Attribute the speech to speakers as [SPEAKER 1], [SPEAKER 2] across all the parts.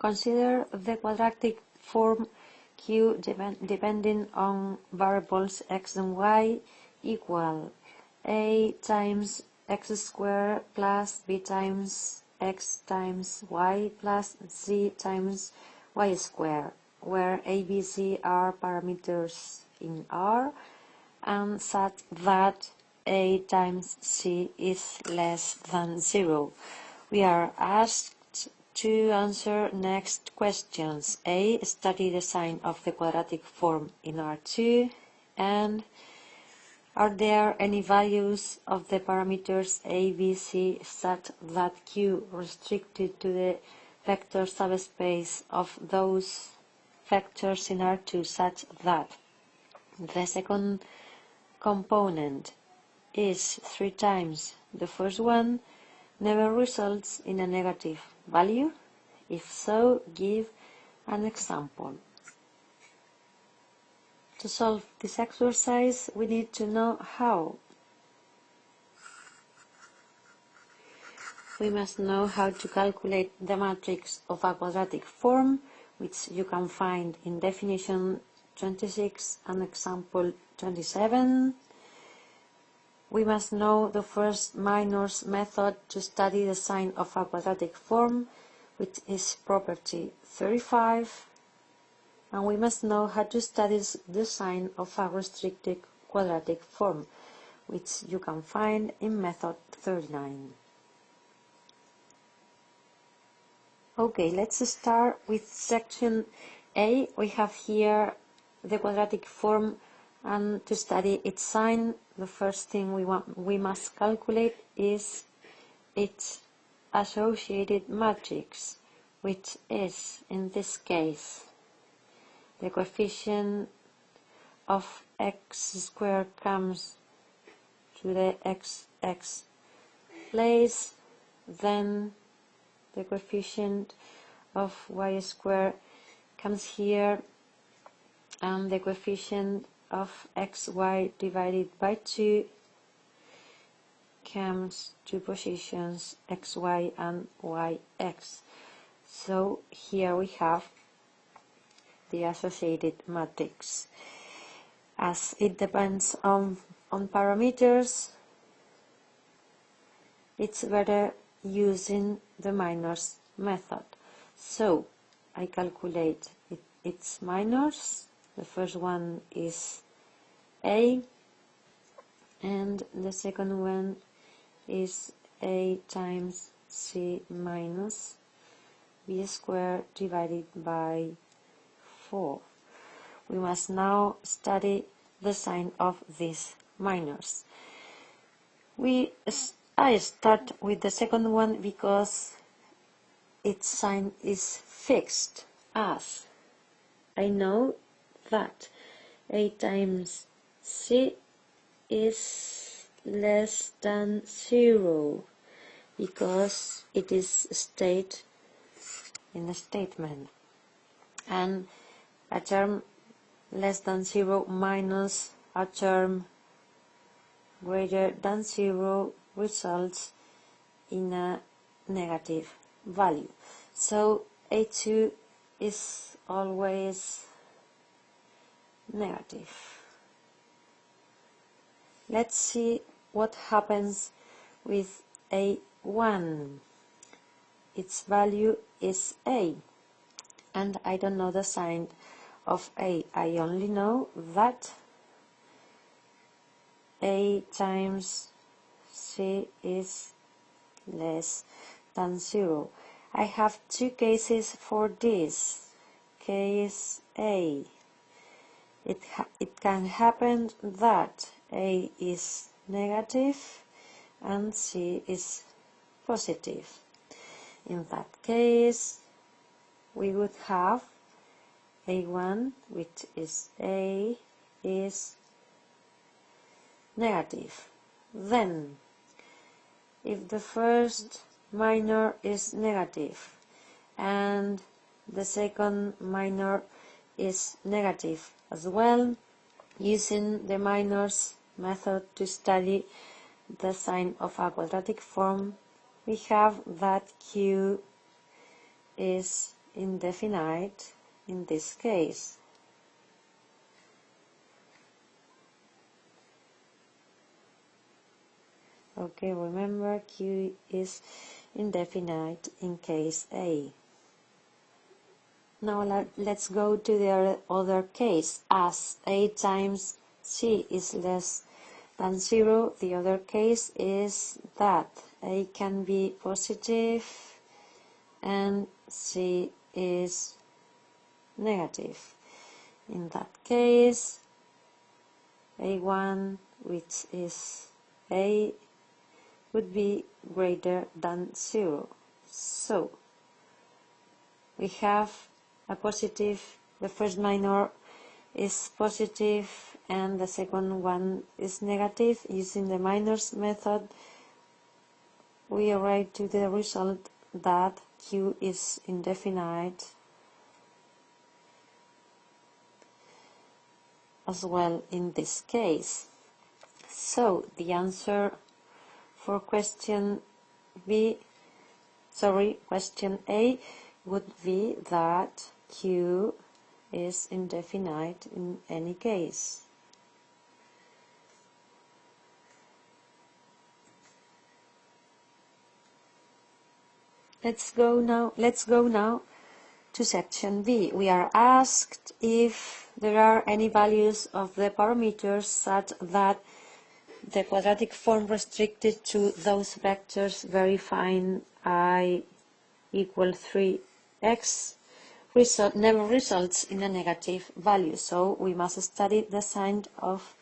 [SPEAKER 1] Consider the quadratic form Q depending on variables x and y equal a times x squared plus b times x times y plus z times y squared, where a, b, c are parameters in R, and such that a times c is less than 0. We are asked to answer next questions. A. Study the sign of the quadratic form in R2, and are there any values of the parameters a, b, c such that Q restricted to the vector subspace of those vectors in R2 such that the second component is 3 times the first one never results in a negative value? If so, give an example. To solve this exercise, we need to know how. We must know how to calculate the matrix of a quadratic form, which you can find in definition 26 and example 27. We must know the first minors method to study the sign of a quadratic form, which is property 35. And we must know how to study the sign of a restricted quadratic form, which you can find in method 39. Okay, let's start with section A. We have here the quadratic form, and to study its sign, the first thing we must calculate is its associated matrix, which is, in this case, the coefficient of x squared comes to the xx place, then the coefficient of y squared comes here, and the coefficient of xy divided by 2 comes to positions xy and yx. So here we have the associated matrix. As it depends on parameters, it's better using the minors method. So I calculate its minors. The first one is a, and the second one is a times c minus b squared divided by 4. We must now study the sign of these minors. I start with the second one because its sign is fixed, as I know that a times c is less than 0 because it is stated in the statement, and a term less than 0 minus a term greater than 0 results in a negative value. So a2 is always negative. Let's see what happens with a1. Its value is a, and I don't know the sign of a. I only know that a times c is less than 0. I have two cases for this. Case A. It can happen that a is negative and c is positive. In that case, we would have a1, which is a, is negative. Then, if the first minor is negative and the second minor is negative as well, using the minors method to study the sign of a quadratic form, we have that Q is indefinite in this case. Okay, remember Q is indefinite in case A. Now let's go to the other case. As A times C is less than 0, the other case is that A can be positive and C is negative. In that case, A1, which is A, would be greater than 0. So, we have a positive, the first minor is positive and the second one is negative. Using the minors method, we arrive to the result that Q is indefinite as well in this case. So, the answer for question A would be that Q is indefinite in any case. Let's go now to section B. We are asked if there are any values of the parameters such that the quadratic form restricted to those vectors verifying I equal 3x never results in a negative value. So we must study the sign of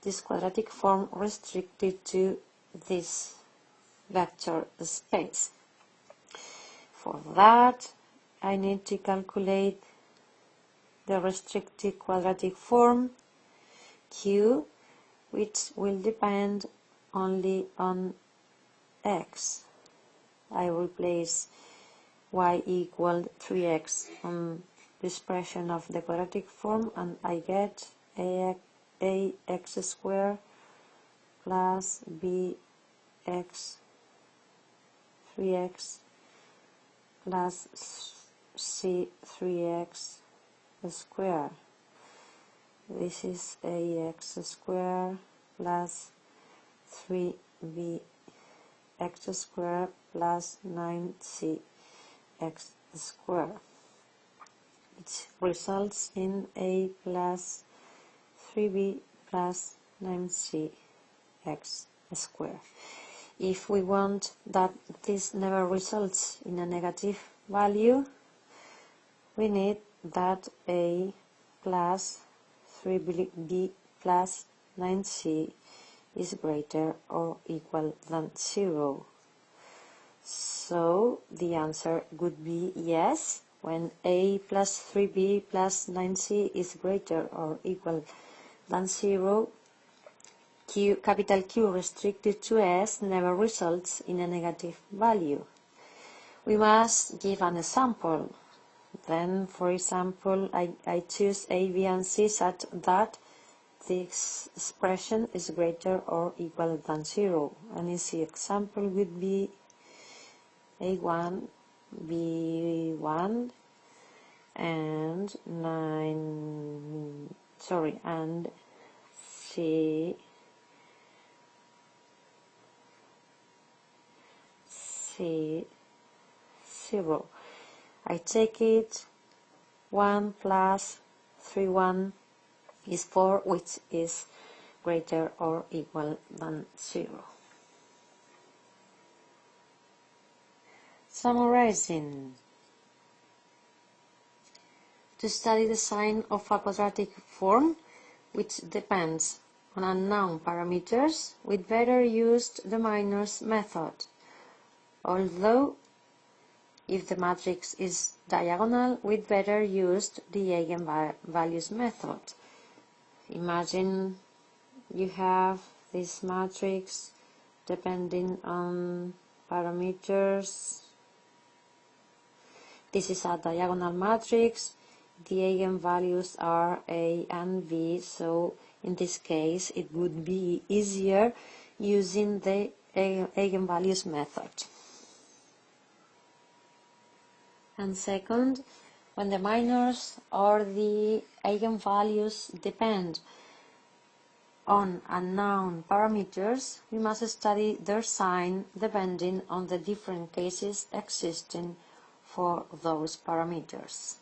[SPEAKER 1] this quadratic form restricted to this vector space. For that, I need to calculate the restricted quadratic form Q, which will depend only on x. I replace y equal 3x on the expression of the quadratic form and I get ax squared plus bx 3x plus c 3x squared. This is ax squared plus 3bx squared plus 9c x squared, which results in a plus 3b plus 9c x squared. If we want that this never results in a negative value, we need that a plus 3b plus 9c is greater or equal than 0. So the answer would be yes. When a plus 3b plus 9c is greater or equal than 0, capital Q restricted to S never results in a negative value. We must give an example. Then, for example, I choose A, B, and C such that this expression is greater or equal than 0. An easy example would be A1, B1, and C, C0. I take it 1 plus 3, 1 is 4, which is greater or equal than 0. Summarizing. To study the sign of a quadratic form, which depends on unknown parameters, we'd better use the minors method. Although, if the matrix is diagonal, we'd better use the eigenvalues method. Imagine you have this matrix depending on parameters. This is a diagonal matrix. The eigenvalues are A and B, so in this case it would be easier using the eigenvalues method. And second, when the minors or the eigenvalues depend on unknown parameters, we must study their sign depending on the different cases existing for those parameters.